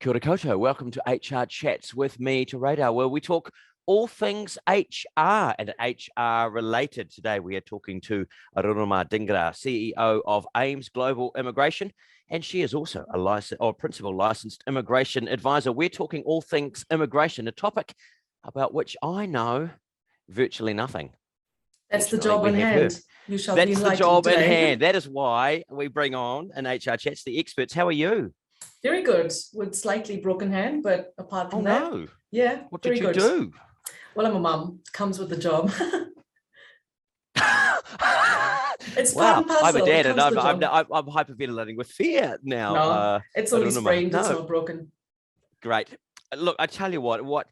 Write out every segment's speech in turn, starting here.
Kia ora koutou. Welcome to HR Chats with me, to Radar, where we talk all things HR and HR related. Today we are talking to Arunima Dhingra, CEO of AIMS Global Immigration, and she is also a principal licensed immigration advisor. We're talking all things immigration, a topic about which I know virtually nothing. That's the job in hand. You shall be enlightened. That's the job in today. hand. That is why we bring on in HR Chats the experts. How are you? Very good, with slightly broken hand, but apart from that, no. Yeah. What did you do? Well, I'm a mum. Comes with the job. It's wow. part and parcel. I'm a dad, and I'm hyperventilating with fear now. No, it's only sprained. No. It's not broken. Great. Look, I tell you what.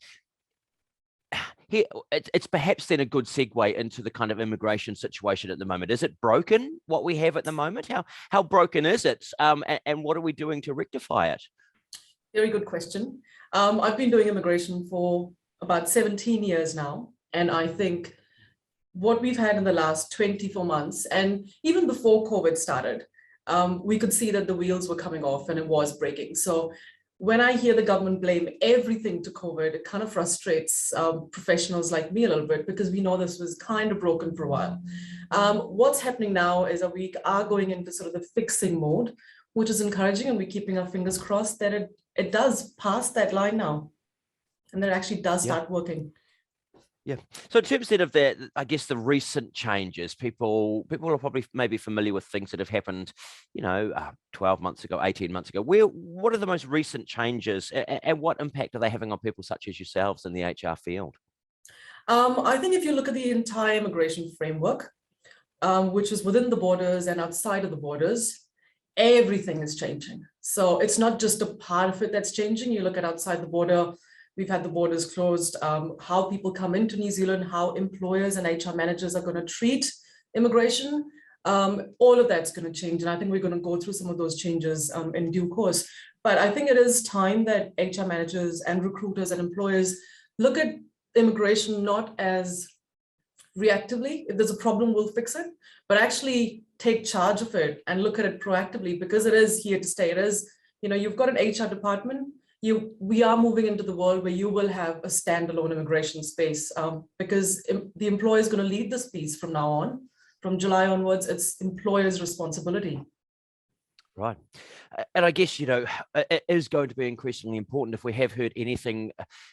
Here, it's perhaps then a good segue into the kind of immigration situation at the moment. Is it broken, what we have at the moment? How broken is it? And what are we doing to rectify it? Very good question. I've been doing immigration for about 17 years now. And I think what we've had in the last 24 months, and even before COVID started, we could see that the wheels were coming off and it was breaking. So when I hear the government blame everything to COVID, it kind of frustrates professionals like me a little bit, because we know this was kind of broken for a while. What's happening now is that we are going into sort of the fixing mode, which is encouraging, and we're keeping our fingers crossed that it does pass that line now, and that it actually does start working. Yeah. So in terms of the, I guess, the recent changes, people are probably maybe familiar with things that have happened, 12 months ago, 18 months ago. What are the most recent changes, and what impact are they having on people such as yourselves in the HR field? I think if you look at the entire immigration framework, which is within the borders and outside of the borders, everything is changing. So it's not just a part of it that's changing. You look at outside the border, we've had the borders closed, how people come into New Zealand, how employers and HR managers are going to treat immigration. All of that's going to change. And I think we're going to go through some of those changes in due course. But I think it is time that HR managers and recruiters and employers look at immigration not as reactively, if there's a problem, we'll fix it, but actually take charge of it and look at it proactively, because it is here to stay. It is, you've got an HR department. We are moving into the world where you will have a standalone immigration space, because the employer is going to lead this piece from now on. From July onwards, it's employers' responsibility. Right. And I guess, it is going to be increasingly important. If we have heard anything,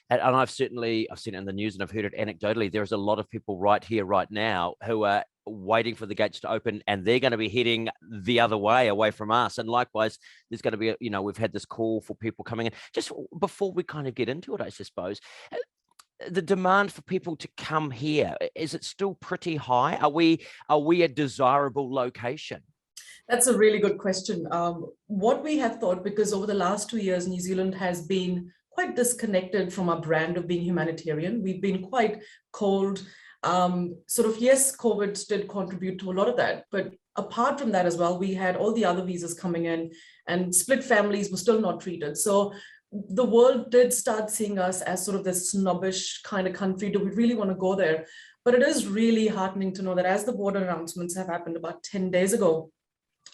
and I've seen it in the news and I've heard it anecdotally, there's a lot of people right here, right now, who are waiting for the gates to open, and they're going to be heading the other way, away from us. And likewise, there's going to be, we've had this call for people coming in. Just before we kind of get into it, I suppose, the demand for people to come here, is it still pretty high? Are we a desirable location? That's a really good question. What we have thought, because over the last 2 years, New Zealand has been quite disconnected from our brand of being humanitarian. We've been quite cold. Yes, COVID did contribute to a lot of that. But apart from that as well, we had all the other visas coming in, and split families were still not treated. So the world did start seeing us as sort of this snobbish kind of country. Do we really want to go there? But it is really heartening to know that as the border announcements have happened about 10 days ago,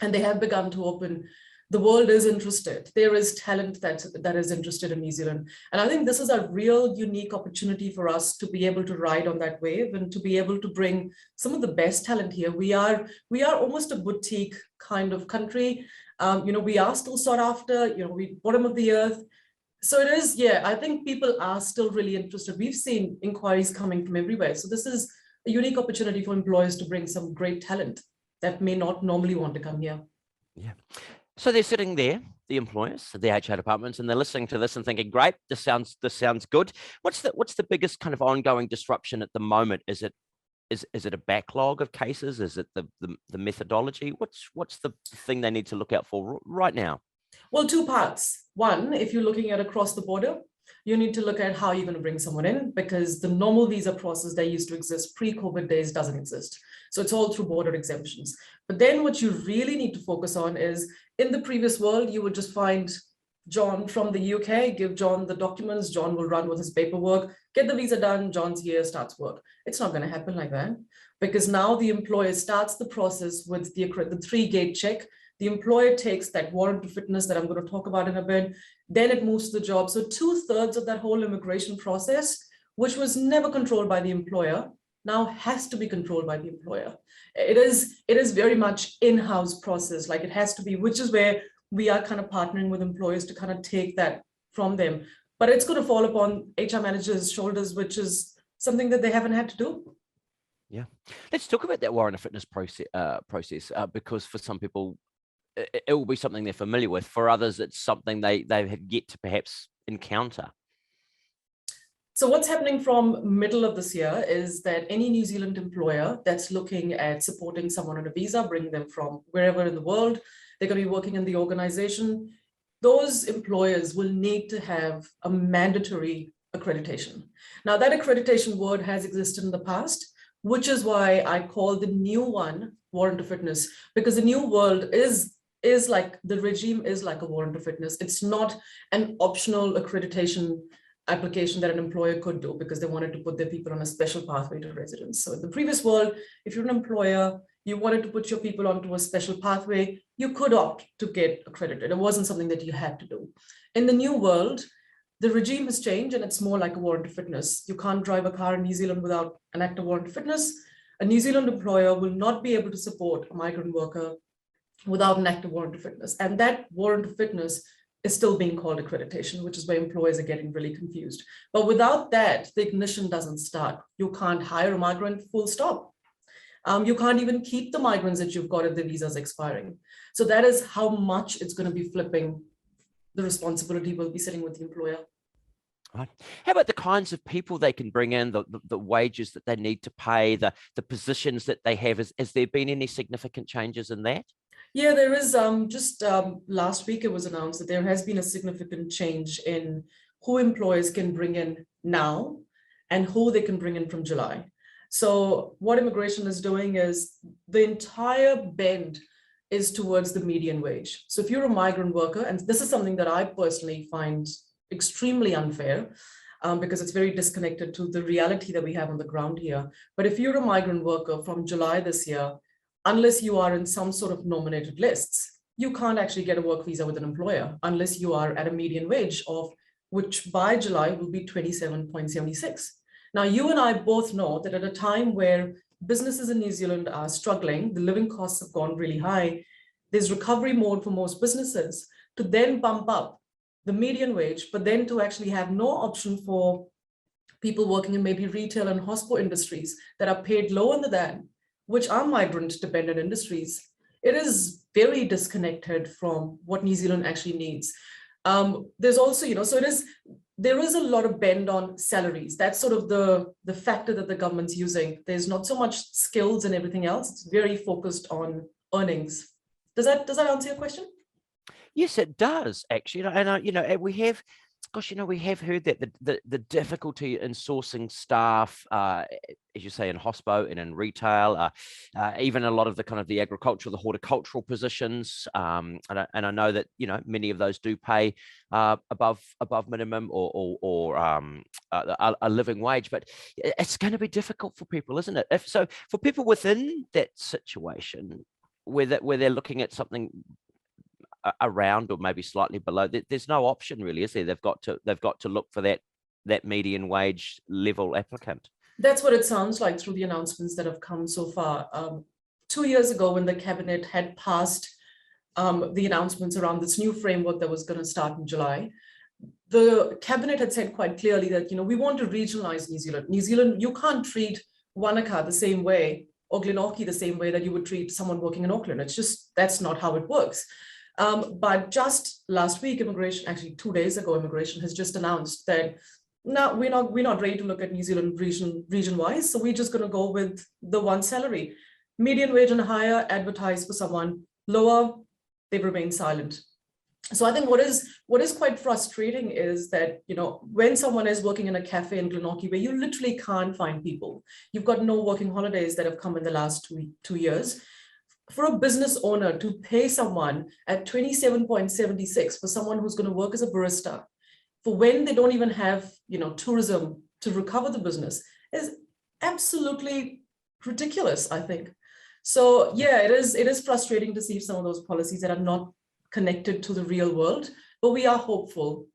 and they have begun to open, the world is interested. There is talent that is interested in New Zealand. And I think this is a real unique opportunity for us to be able to ride on that wave and to be able to bring some of the best talent here. We are almost a boutique kind of country. We are still sought after, we bottom of the earth. So it is, I think people are still really interested. We've seen inquiries coming from everywhere. So this is a unique opportunity for employers to bring some great talent that may not normally want to come here. Yeah. So they're sitting there, the employers, the HR departments, and they're listening to this and thinking, great, this sounds good. What's the biggest kind of ongoing disruption at the moment? Is it a backlog of cases? Is it the methodology? What's the thing they need to look out for right now? Well, two parts. One, if you're looking at across the border, you need to look at how you're going to bring someone in, because the normal visa process that used to exist pre-COVID days doesn't exist. So it's all through border exemptions. But then what you really need to focus on is, in the previous world, you would just find John from the UK, give John the documents, John will run with his paperwork, get the visa done, John's here, starts work. It's not going to happen like that, because now the employer starts the process with the 3-gate check. The employer takes that warrant of fitness that I'm going to talk about in a bit, then it moves to the job. So 2/3 of that whole immigration process, which was never controlled by the employer, now has to be controlled by the employer. It is very much in-house process, like it has to be, which is where we are kind of partnering with employers to kind of take that from them. But it's going to fall upon HR managers' shoulders, which is something that they haven't had to do. Yeah, let's talk about that warrant of fitness process, because for some people it will be something they're familiar with. For others, it's something they have yet to perhaps encounter. So what's happening from middle of this year is that any New Zealand employer that's looking at supporting someone on a visa, bringing them from wherever in the world, they're going to be working in the organization, those employers will need to have a mandatory accreditation. Now that accreditation word has existed in the past, which is why I call the new one warrant of fitness, because the new world is like, the regime is like a warrant of fitness. It's not an optional accreditation application that an employer could do because they wanted to put their people on a special pathway to residence. So in the previous world, if you're an employer, you wanted to put your people onto a special pathway, you could opt to get accredited. It wasn't something that you had to do. In the new world, the regime has changed and it's more like a warrant of fitness. You can't drive a car in New Zealand without an active warrant of fitness. A New Zealand employer will not be able to support a migrant worker without an active warrant of fitness. And that warrant of fitness is still being called accreditation, which is where employers are getting really confused. But without that, the ignition doesn't start. You can't hire a migrant, full stop. You can't even keep the migrants that you've got if the visa's expiring. So that is how much it's going to be flipping. The responsibility will be sitting with the employer. Right. How about the kinds of people they can bring in, the wages that they need to pay, the positions that they have? Has there been any significant changes in that? Yeah, there is. Just last week, it was announced that there has been a significant change in who employers can bring in now and who they can bring in from July. So what immigration is doing is the entire bend is towards the median wage. So if you're a migrant worker, and this is something that I personally find extremely unfair, because it's very disconnected to the reality that we have on the ground here. But if you're a migrant worker from July this year, unless you are in some sort of nominated lists, you can't actually get a work visa with an employer unless you are at a median wage of which by July will be 27.76. Now, you and I both know that at a time where businesses in New Zealand are struggling, the living costs have gone really high, there's recovery mode for most businesses to then bump up the median wage, but then to actually have no option for people working in maybe retail and hospital industries that are paid lower than that, which are migrant dependent industries. It is very disconnected from what New Zealand actually needs. There's also, so there is a lot of bend on salaries. That's sort of the factor that the government's using. There's not so much skills and everything else. It's very focused on earnings. Does that answer your question? Yes, it does actually. And we have, gosh, we have heard that the difficulty in sourcing staff, as you say, in hospo and in retail, even a lot of the kind of the agricultural, the horticultural positions, and I know that many of those do pay above minimum or a living wage, but it's going to be difficult for people, isn't it? So for people within that situation, where they're looking at something around or maybe slightly below, there's no option really, is there? They've got to look for that median wage level applicant. That's what it sounds like through the announcements that have come so far. 2 years ago, when the cabinet had passed the announcements around this new framework that was going to start in July, the cabinet had said quite clearly that we want to regionalize New Zealand. New Zealand, you can't treat Wanaka the same way or Glenorchy the same way that you would treat someone working in Auckland. It's just, that's not how it works. But just last week, immigration, actually 2 days ago, immigration has just announced that no, we're not ready to look at New Zealand region-wise. So we're just going to go with the one salary. Median wage and higher, advertise for someone. Lower, they remain silent. So I think what is quite frustrating is that, when someone is working in a cafe in Glenorchy where you literally can't find people, you've got no working holidays that have come in the last two years. For a business owner to pay someone at 27.76 for someone who's going to work as a barista, for when they don't even have, tourism to recover the business, is absolutely ridiculous, I think. So yeah, it is frustrating to see some of those policies that are not connected to the real world, but we are hopeful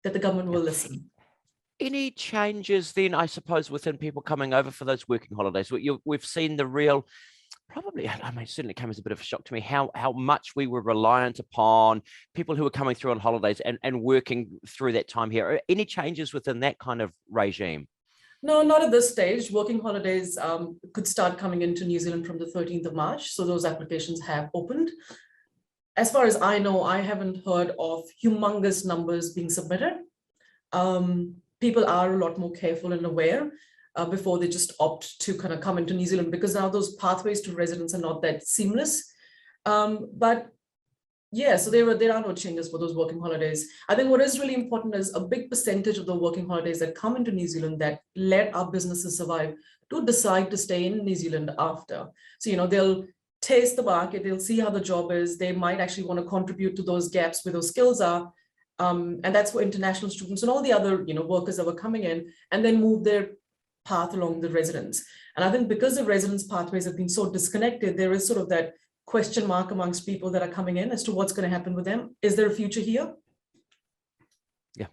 that the government will listen. Any changes then, I suppose, within people coming over for those working holidays? We've seen the real, probably, I mean, it certainly came as a bit of a shock to me how much we were reliant upon people who were coming through on holidays and working through that time here. Any changes within that kind of regime? No, not at this stage. Working holidays could start coming into New Zealand from the 13th of March. So those applications have opened. As far as I know, I haven't heard of humongous numbers being submitted. People are a lot more careful and aware before they just opt to kind of come into New Zealand, because now those pathways to residence are not that seamless. But yeah, so there are no changes for those working holidays. I think what is really important is a big percentage of the working holidays that come into New Zealand that let our businesses survive do decide to stay in New Zealand after. So, they'll taste the market, they'll see how the job is, they might actually want to contribute to those gaps where those skills are. And that's for international students and all the other, workers that were coming in, and then move their path along the residence. And I think because the residence pathways have been so disconnected, there is sort of that question mark amongst people that are coming in as to what's going to happen with them. Is there a future here? Yeah.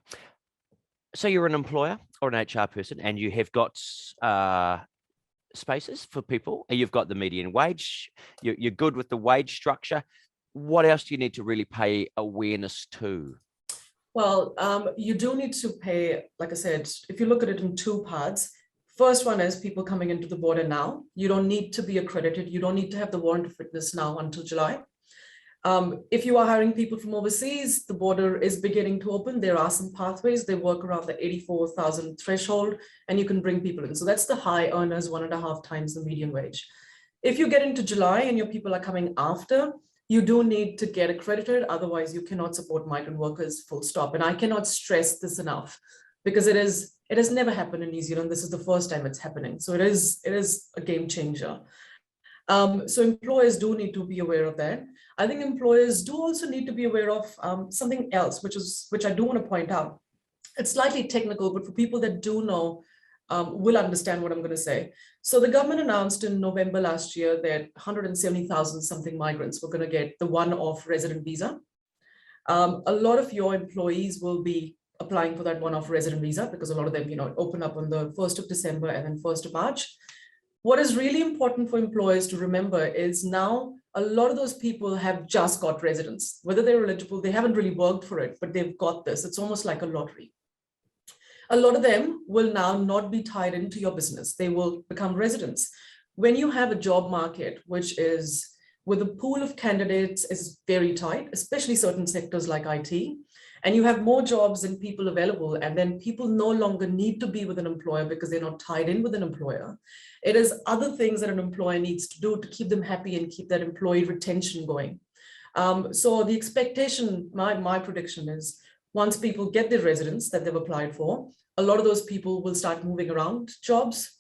So you're an employer or an HR person, and you have got spaces for people, and you've got the median wage. You're good with the wage structure. What else do you need to really pay awareness to? Well, you do need to pay, like I said, if you look at it in two parts. First one is people coming into the border now. You don't need to be accredited. You don't need to have the Warrant of Fitness now until July. If you are hiring people from overseas, the border is beginning to open. There are some pathways. They work around the 84,000 threshold, and you can bring people in. So that's the high earners, 1.5 times the median wage. If you get into July and your people are coming after, you do need to get accredited. Otherwise, you cannot support migrant workers, full stop. And I cannot stress this enough, because it has never happened in New Zealand. This is the first time it's happening. So it is a game changer. So employers do need to be aware of that. I think employers do also need to be aware of something else, which I do want to point out. It's slightly technical, but for people that do know, will understand what I'm going to say. So the government announced in November last year that 170,000 something migrants were going to get the one-off resident visa. A lot of your employees will be applying for that one-off resident visa, because a lot of them, open up on the 1st of December and then 1st of March. What is really important for employers to remember is now a lot of those people have just got residence. Whether they're eligible, they haven't really worked for it, but they've got this. It's almost like a lottery. A lot of them will now not be tied into your business. They will become residents. When you have a job market, which is with a pool of candidates is very tight, especially certain sectors like IT, and you have more jobs than people available, and then people no longer need to be with an employer because they're not tied in with an employer. It is other things that an employer needs to do to keep them happy and keep that employee retention going. So the expectation, my prediction is, once people get their residence that they've applied for, a lot of those people will start moving around jobs,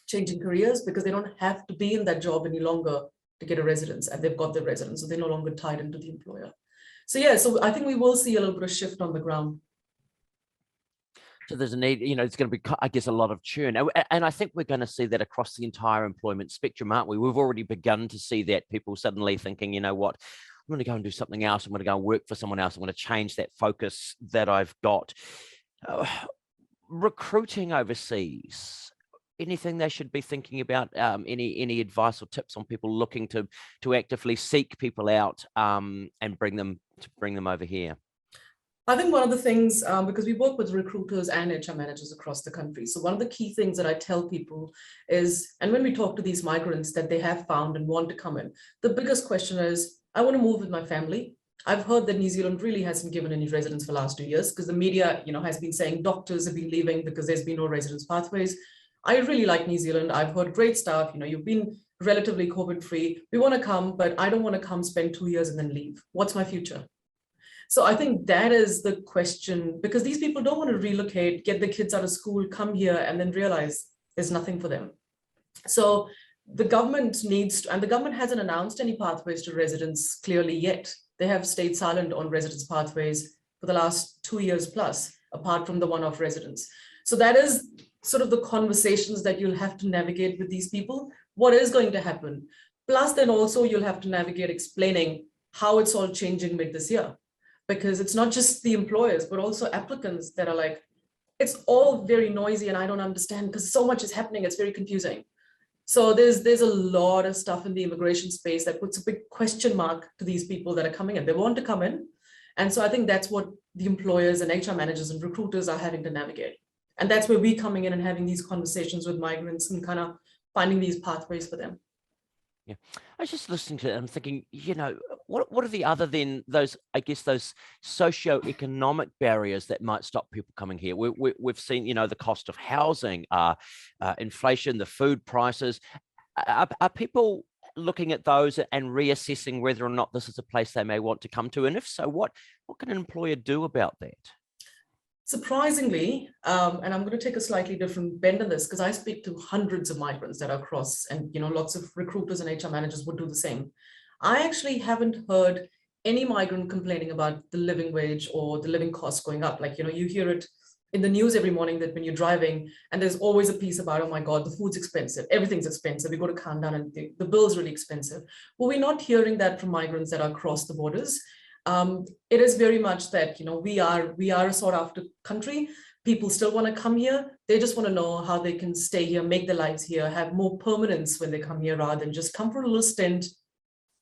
changing careers, because they don't have to be in that job any longer to get a residence, and they've got their residence, so they're no longer tied into the employer. So yeah, so I think we will see a little bit of shift on the ground. So there's a need, it's going to be, I guess, a lot of churn. And I think we're going to see that across the entire employment spectrum, aren't we? We've already begun to see that, people suddenly thinking, you know what, I'm going to go and do something else. I'm going to go and work for someone else. I'm going to change that focus that I've got. Recruiting overseas, anything they should be thinking about? Any advice or tips on people looking to actively seek people out and bring them over here? I think one of the things, because we work with recruiters and HR managers across the country, so one of the key things that I tell people is, and when we talk to these migrants that they have found and want to come in, the biggest question is, I want to move with my family. I've heard that New Zealand really hasn't given any residence for the last 2 years, because the media, has been saying doctors have been leaving because there's been no residence pathways. I really like New Zealand. I've heard great stuff. You've been relatively COVID-free. We want to come, but I don't want to come spend 2 years and then leave. What's my future? So I think that is the question, because these people don't want to relocate, get the kids out of school, come here, and then realize there's nothing for them. So the government needs to, and the government hasn't announced any pathways to residence clearly yet. They have stayed silent on residence pathways for the last 2 years plus, apart from the one-off residence. So that is sort of the conversations that you'll have to navigate with these people. What is going to happen? Plus, then also you'll have to navigate explaining how it's all changing mid this year, because it's not just the employers, but also applicants that are like, it's all very noisy and I don't understand because so much is happening. It's very confusing. So there's a lot of stuff in the immigration space that puts a big question mark to these people that are coming in. They want to come in. And so I think that's what the employers and HR managers and recruiters are having to navigate. And that's where we coming in and having these conversations with migrants and kind of finding these pathways for them. Yeah, I was just listening to it. I'm thinking, what are the other than those, I guess, those socioeconomic barriers that might stop people coming here? We've seen, the cost of housing, inflation, the food prices. Are people looking at those and reassessing whether or not this is a place they may want to come to? And if so, what can an employer do about that? Surprisingly, and I'm going to take a slightly different bend on this because I speak to hundreds of migrants that are across, and lots of recruiters and HR managers would do the same. I actually haven't heard any migrant complaining about the living wage or the living costs going up. Like, you hear it in the news every morning that when you're driving, and there's always a piece about, oh my God, the food's expensive, everything's expensive. We go to Countdown and the bill's really expensive. But we're not hearing that from migrants that are across the borders. It is very much that, we are a sought after country. People still want to come here. They just want to know how they can stay here, make their lives here, have more permanence when they come here rather than just come for a little stint,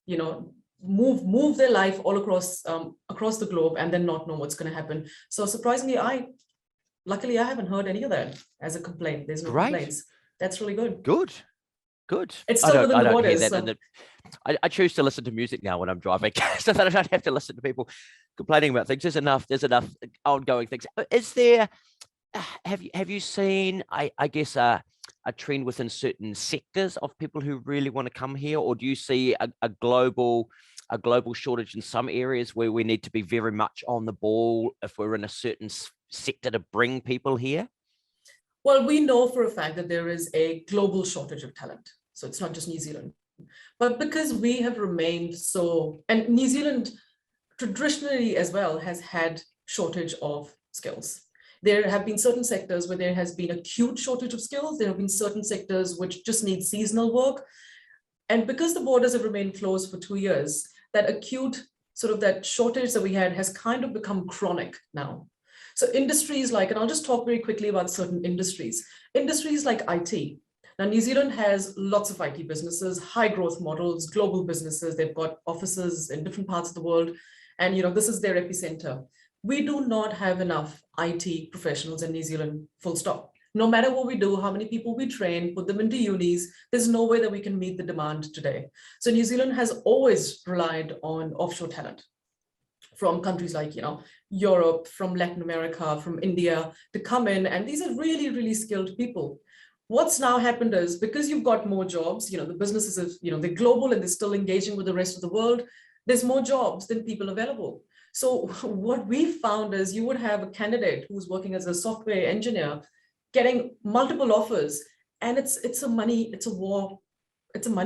move their life all across the globe and then not know what's going to happen. So surprisingly, luckily I haven't heard any of that as a complaint. There's no complaints. That's really good. Good. It's still within the borders. I choose to listen to music now when I'm driving so that I don't have to listen to people complaining about things. There's enough ongoing things. Is there, have you seen, I guess, a trend within certain sectors of people who really want to come here? Or do you see a global shortage in some areas where we need to be very much on the ball if we're in a certain sector to bring people here? Well, we know for a fact that there is a global shortage of talent. So it's not just New Zealand. But because we have remained and New Zealand traditionally as well has had shortage of skills. There have been certain sectors where there has been acute shortage of skills. There have been certain sectors which just need seasonal work. And because the borders have remained closed for 2 years, that acute that shortage that we had has kind of become chronic now. So industries like, and I'll just talk very quickly about certain industries like IT. Now, New Zealand has lots of IT businesses, high growth models, global businesses. They've got offices in different parts of the world. And, this is their epicenter. We do not have enough IT professionals in New Zealand, full stop. No matter what we do, how many people we train, put them into unis, there's no way that we can meet the demand today. So New Zealand has always relied on offshore talent from countries like, Europe, from Latin America, from India to come in. And these are really, really skilled people. What's now happened is because you've got more jobs, the businesses have, they're global and they're still engaging with the rest of the world. There's more jobs than people available. So what we found is you would have a candidate who's working as a software engineer getting multiple offers, and it's a money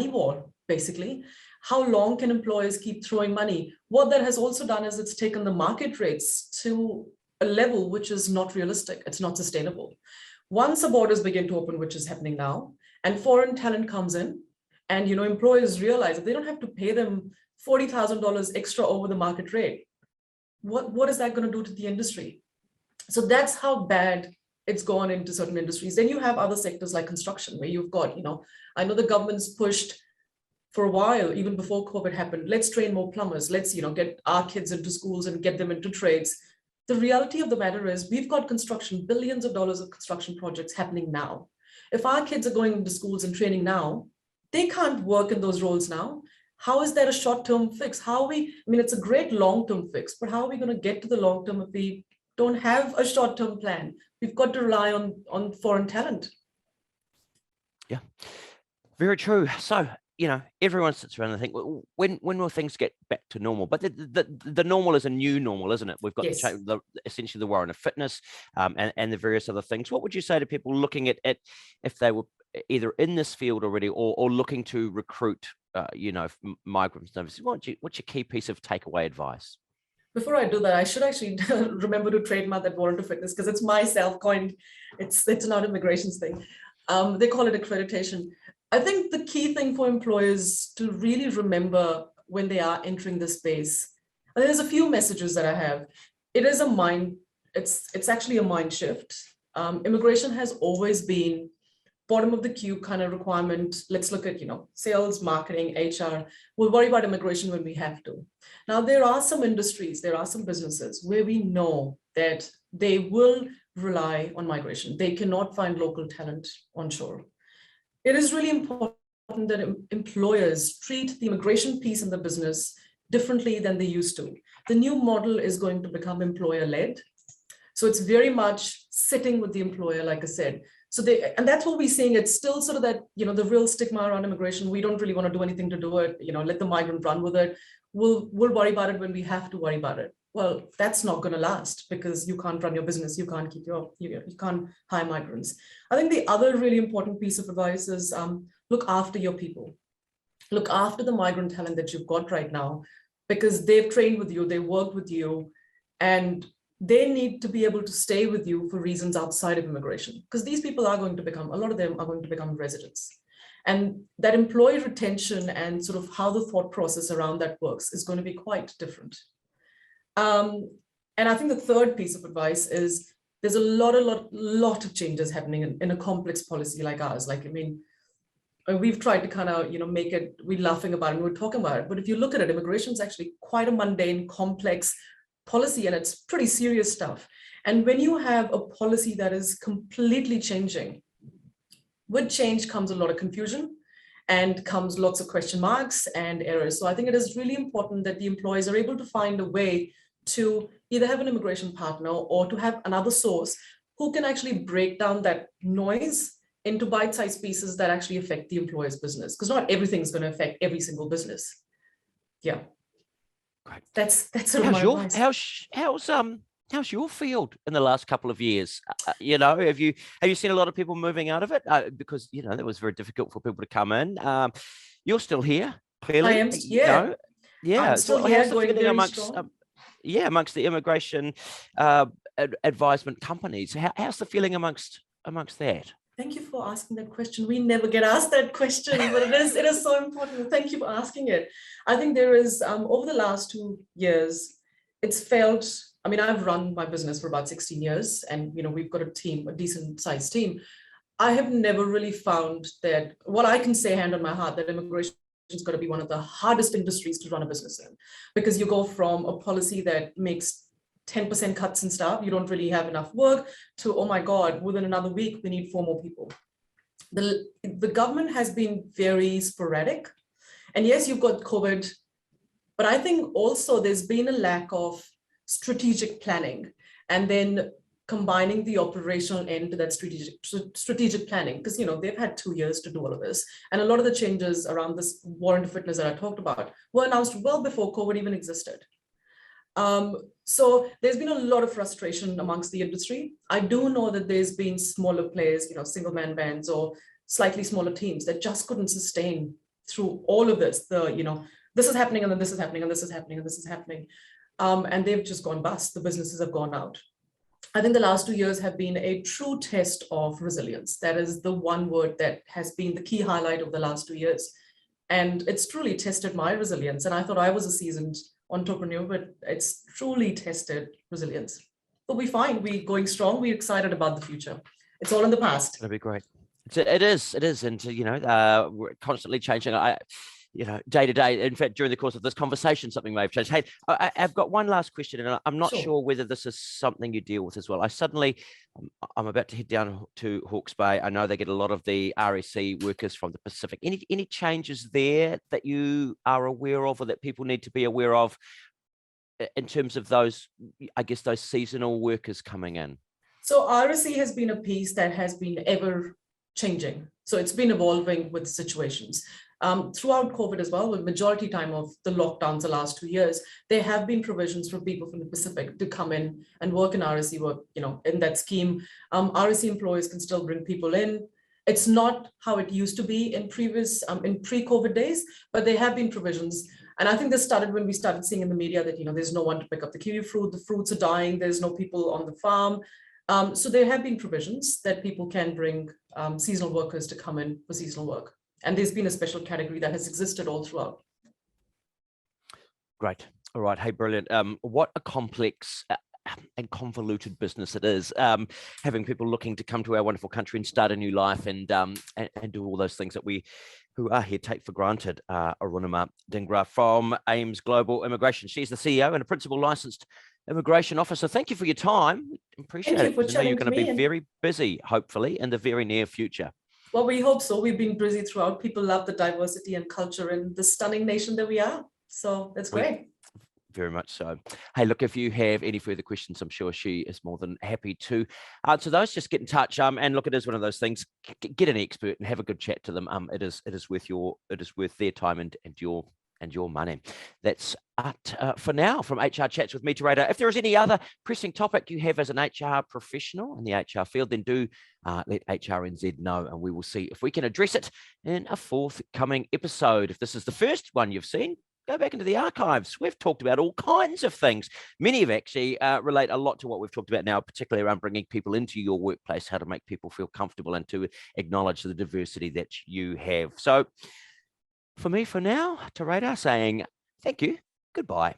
war, basically. How long can employers keep throwing money? What that has also done is it's taken the market rates to a level which is not realistic. It's not sustainable. Once the borders begin to open, which is happening now, and foreign talent comes in, and employers realize that they don't have to pay them $40,000 extra over the market rate. What is that going to do to the industry? So that's how bad it's gone into certain industries. Then you have other sectors like construction, where you've got, I know the government's pushed for a while, even before COVID happened, let's train more plumbers. Let's, get our kids into schools and get them into trades. The reality of the matter is we've got construction, billions of dollars of construction projects happening now. If our kids are going into schools and training now, they can't work in those roles now. How is that a short-term fix? It's a great long-term fix, but how are we going to get to the long-term if we don't have a short-term plan? We've got to rely on foreign talent. Yeah, very true. So, everyone sits around and think, well, when will things get back to normal? But the normal is a new normal, isn't it? We've got essentially the Warrant of Fitness and the various other things. What would you say to people looking at if they were either in this field already or looking to recruit, migrants? What's your key piece of takeaway advice? Before I do that, I should actually remember to trademark that Warrant of Fitness because it's my self-coined. It's not an immigrations thing. They call it accreditation. I think the key thing for employers to really remember when they are entering the space, and there's a few messages that I have. It is a mind, it's actually a mind shift. Immigration has always been bottom of the queue kind of requirement. Let's look at, sales, marketing, HR. We'll worry about immigration when we have to. Now, there are some industries, there are some businesses where we know that they will rely on migration. They cannot find local talent onshore. It is really important that employers treat the immigration piece in the business differently than they used to. The new model is going to become employer-led. So it's very much sitting with the employer, like I said. And that's what we're seeing. It's still sort of that, the real stigma around immigration. We don't really want to do anything to do it, let the migrant run with it. We'll worry about it when we have to worry about it. Well, that's not going to last because you can't run your business. You can't you can't hire migrants. I think the other really important piece of advice is look after your people. Look after the migrant talent that you've got right now, because they've trained with you, they worked with you, and they need to be able to stay with you for reasons outside of immigration, because these people are going to become, a lot of them are going to become residents. And that employee retention and sort of how the thought process around that works is going to be quite different. And I think the third piece of advice is there's a lot of changes happening in a complex policy like ours. Like, I mean, we've tried to kind of, make it, we're laughing about it and we're talking about it. But if you look at it, immigration is actually quite a mundane, complex policy, and it's pretty serious stuff. And when you have a policy that is completely changing, with change comes a lot of confusion and comes lots of question marks and errors. So I think it is really important that the employees are able to find a way to either have an immigration partner or to have another source who can actually break down that noise into bite-sized pieces that actually affect the employer's business, because not everything's going to affect every single business. Yeah. Great. That's my advice. How's your field in the last couple of years? Have you seen a lot of people moving out of it? Because that was very difficult for people to come in. You're still here, clearly. I am. Yeah. Yeah. I'm still so here, how's the going feeling very amongst strong. amongst the immigration advisement companies? How's the feeling amongst that? Thank you for asking that question. We never get asked that question, but it is so important. Thank you for asking it. I think there is, over the last 2 years, it's felt, I mean, I've run my business for about 16 years and, we've got a team, a decent sized team. I have never really found that, what I can say hand on my heart, that immigration is going to be one of the hardest industries to run a business in, because you go from a policy that makes 10% cuts and stuff, you don't really have enough work, to, oh my God, within another week, we need 4 more people. The government has been very sporadic. And yes, you've got COVID, but I think also there's been a lack of strategic planning, and then combining the operational end to that strategic planning, because they've had 2 years to do all of this. And a lot of the changes around this Warrant of Fitness that I talked about were announced well before COVID even existed. So there's been a lot of frustration amongst the industry. I do know that there's been smaller players, single man bands or slightly smaller teams that just couldn't sustain through all of this. This is happening, and then this is happening, and this is happening, and this is happening. And they've just gone bust. The businesses have gone out. I think the last 2 years have been a true test of resilience. That is the one word that has been the key highlight of the last 2 years. And it's truly tested my resilience. And I thought I was a seasoned entrepreneur, but it's truly tested resilience. But we're fine. We're going strong. We're excited about the future. It's all in the past. That'd be great. It is. And we're constantly changing. Day to day. In fact, during the course of this conversation, something may have changed. Hey, I've got one last question, and I'm not sure whether this is something you deal with as well. I'm about to head down to Hawke's Bay. I know they get a lot of the RSC workers from the Pacific. Any changes there that you are aware of, or that people need to be aware of, in terms of those seasonal workers coming in? So RSC has been a piece that has been ever changing. So it's been evolving with situations. Throughout COVID as well, the majority time of the lockdowns the last 2 years, there have been provisions for people from the Pacific to come in and work in RSC work, in that scheme. RSC employers can still bring people in. It's not how it used to be in pre-COVID days, but there have been provisions. And I think this started when we started seeing in the media that, there's no one to pick up the kiwi fruit, the fruits are dying, there's no people on the farm. So there have been provisions that people can bring seasonal workers to come in for seasonal work. And there's been a special category that has existed all throughout. Great. All right. Hey, brilliant. What a complex and convoluted business it is, having people looking to come to our wonderful country and start a new life and do all those things that we who are here take for granted. Arunima Dhingra from AIMS Global Immigration. She's the CEO and a principal licensed immigration officer. Thank you for your time. Appreciate Thank you it. for I know you're chatting going to to be me. very busy, hopefully, in the very near future. Well, we hope so. We've been busy throughout. People love the diversity and culture in the stunning nation that we are. So that's great. Very much so. Hey, look, if you have any further questions, I'm sure she is more than happy to answer those. Just get in touch. And look, it is one of those things. Get an expert and have a good chat to them. It is worth their time and your money. That's it for now from HR Chats with me, Radar. If there is any other pressing topic you have as an HR professional in the HR field, then do let HRNZ know, and we will see if we can address it in a forthcoming episode. If this is the first one you've seen, go back into the archives. We've talked about all kinds of things. Many of actually relate a lot to what we've talked about now, particularly around bringing people into your workplace, how to make people feel comfortable and to acknowledge the diversity that you have. So for me, for now, to Radar saying thank you, goodbye.